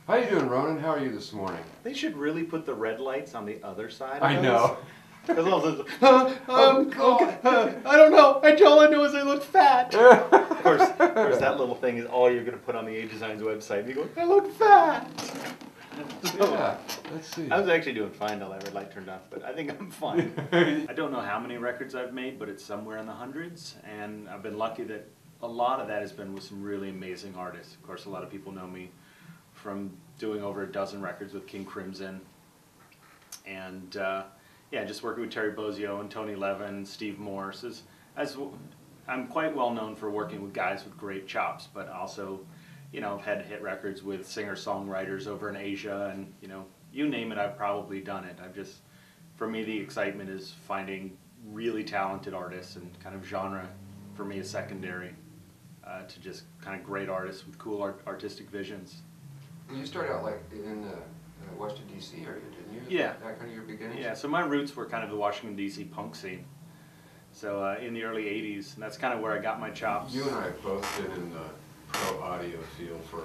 How you doing, Ronan? How are you this morning? They should really put the red lights on the other side of I know. Because all those, God. I don't know. All I know is I look fat. Of course, that little thing is all you're going to put on the A Design's website. And you go, I look fat. So, Yeah, let's see. I was actually doing fine till that red light turned off, but I think I'm fine. I don't know how many records I've made, but it's somewhere in the hundreds, and I've been lucky that a lot of that has been with some really amazing artists. Of course, a lot of people know me from doing over a dozen records with King Crimson, and yeah, just working with Terry Bozzio and Tony Levin, Steve Morse. I'm quite well known for working with guys with great chops, but also, you know, I've had hit records with singer-songwriters over in Asia, and you name it, I've probably done it. For me, the excitement is finding really talented artists, and kind of genre for me is secondary to just kind of great artists with cool artistic visions. You started out like in Washington D.C. area, didn't you? Yeah. That kind of your beginnings? Yeah, so my roots were kind of the Washington D.C. punk scene. So in the early 80s, and that's kind of where I got my chops. You and I have both been in the pro audio field for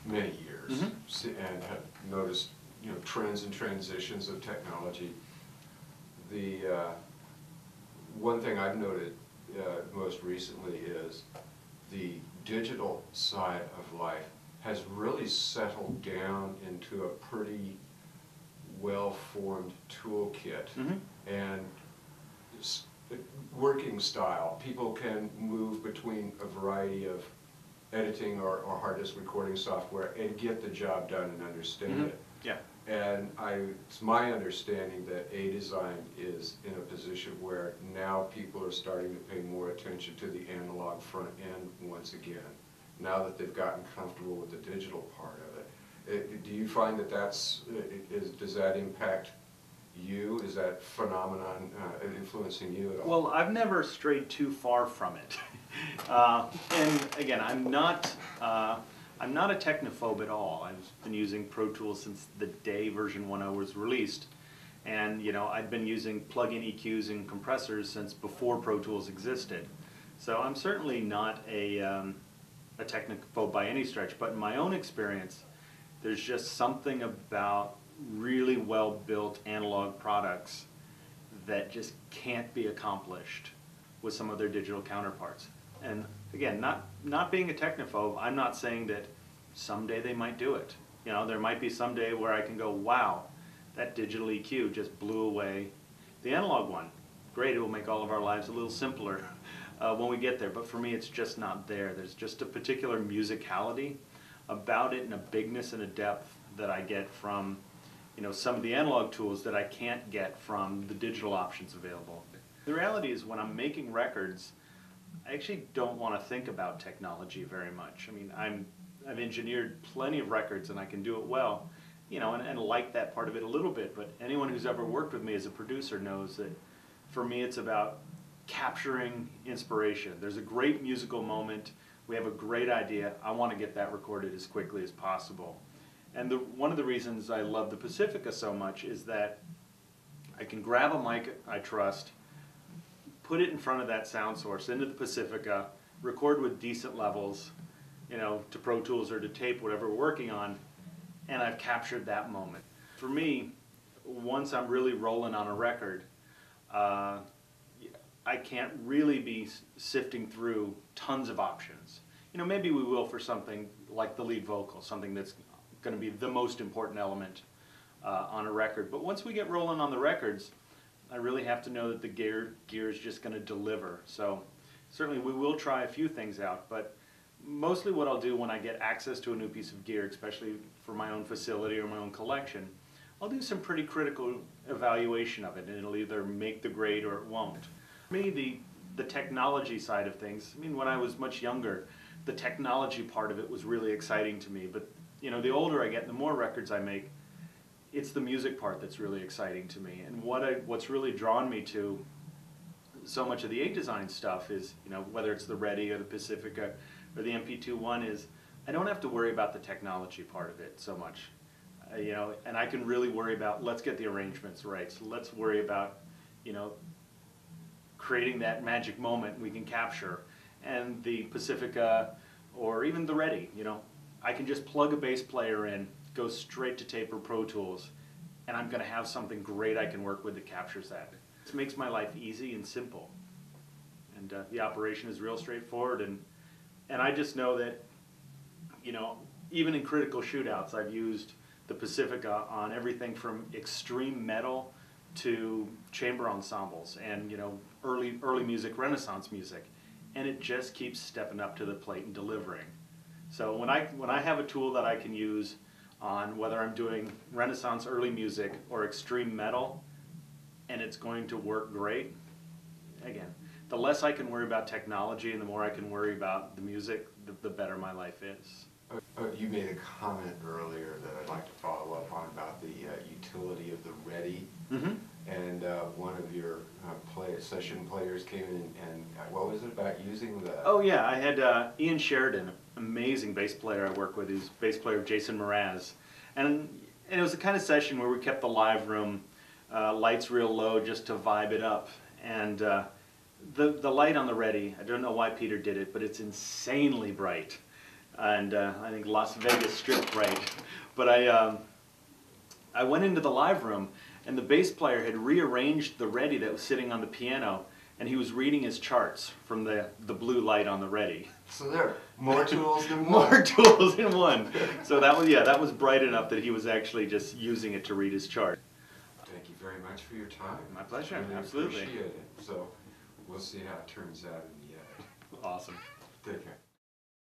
many years, and have noticed trends and transitions of technology. The one thing I've noted most recently is the digital side of life has really settled down into a pretty well-formed toolkit and working style. People can move between a variety of editing or hard disk recording software and get the job done and understand it. Yeah. And it's my understanding that A Design is in a position where now people are starting to pay more attention to the analog front end once again, now that they've gotten comfortable with the digital part of it. Do you find that does that impact you? Is that phenomenon influencing you at all? Well, I've never strayed too far from it. And again, I'm not a technophobe at all. I've been using Pro Tools since the day version 1.0 was released. And I've been using plug-in EQs and compressors since before Pro Tools existed. So I'm certainly not a technophobe by any stretch, but in my own experience, there's just something about really well-built analog products that just can't be accomplished with some of their digital counterparts. And again, not being a technophobe, I'm not saying that someday they might do it. There might be someday where I can go, wow, that digital EQ just blew away the analog one. Great, it will make all of our lives a little simpler when we get there, but for me it's just not there. There's just a particular musicality about it and a bigness and a depth that I get from some of the analog tools that I can't get from the digital options available. The reality is when I'm making records, I actually don't want to think about technology very much. I mean, I've engineered plenty of records and I can do it well, and like that part of it a little bit, but anyone who's ever worked with me as a producer knows that for me it's about capturing inspiration. There's a great musical moment, we have a great idea, I want to get that recorded as quickly as possible. And one of the reasons I love the Pacifica so much is that I can grab a mic I trust, put it in front of that sound source into the Pacifica, record with decent levels, to Pro Tools or to tape, whatever we're working on, and I've captured that moment. For me, once I'm really rolling on a record, I can't really be sifting through tons of options. Maybe we will for something like the lead vocal, something that's going to be the most important element on a record. But once we get rolling on the records, I really have to know that the gear is just going to deliver. So certainly we will try a few things out, but mostly what I'll do when I get access to a new piece of gear, especially for my own facility or my own collection, I'll do some pretty critical evaluation of it, and it'll either make the grade or it won't. For me, the technology side of things, I mean, when I was much younger, the technology part of it was really exciting to me, but the older I get, the more records I make, it's the music part that's really exciting to me. And what's really drawn me to so much of the A Design stuff is, whether it's the Ready or the Pacifica or the MP2-1, is I don't have to worry about the technology part of it so much. And I can really worry about, let's get the arrangements right. So let's worry about, creating that magic moment we can capture. And the Pacifica or even the Ready, I can just plug a bass player in go straight to tape or Pro Tools, and I'm going to have something great I can work with that captures that. It makes my life easy and simple. And the operation is real straightforward, and I just know that, you know, even in critical shootouts, I've used the Pacifica on everything from extreme metal to chamber ensembles and, you know, early music, Renaissance music, and it just keeps stepping up to the plate and delivering. So when I have a tool that I can use on whether I'm doing Renaissance early music or extreme metal, and it's going to work great, again, the less I can worry about technology and the more I can worry about the music, the better my life is. You made a comment earlier that I'd like to follow up on about the utility of the Ready. Mm-hmm. And one of your session players came in and what was it about using the... Oh yeah, I had Ian Sheridan, amazing bass player I work with, who's bass player of Jason Mraz. And it was the kind of session where we kept the live room lights real low just to vibe it up. And the light on the Ready, I don't know why Peter did it, but it's insanely bright. And I think Las Vegas Strip bright. But I went into the live room, and the bass player had rearranged the Ready that was sitting on the piano, and he was reading his charts from the blue light on the Ready. So there, more tools than one. More tools in one. So that was, yeah, that was bright enough that he was actually just using it to read his chart. Thank you very much for your time. My pleasure, Really absolutely. appreciate it. So we'll see how it turns out in the end. Awesome. Take care.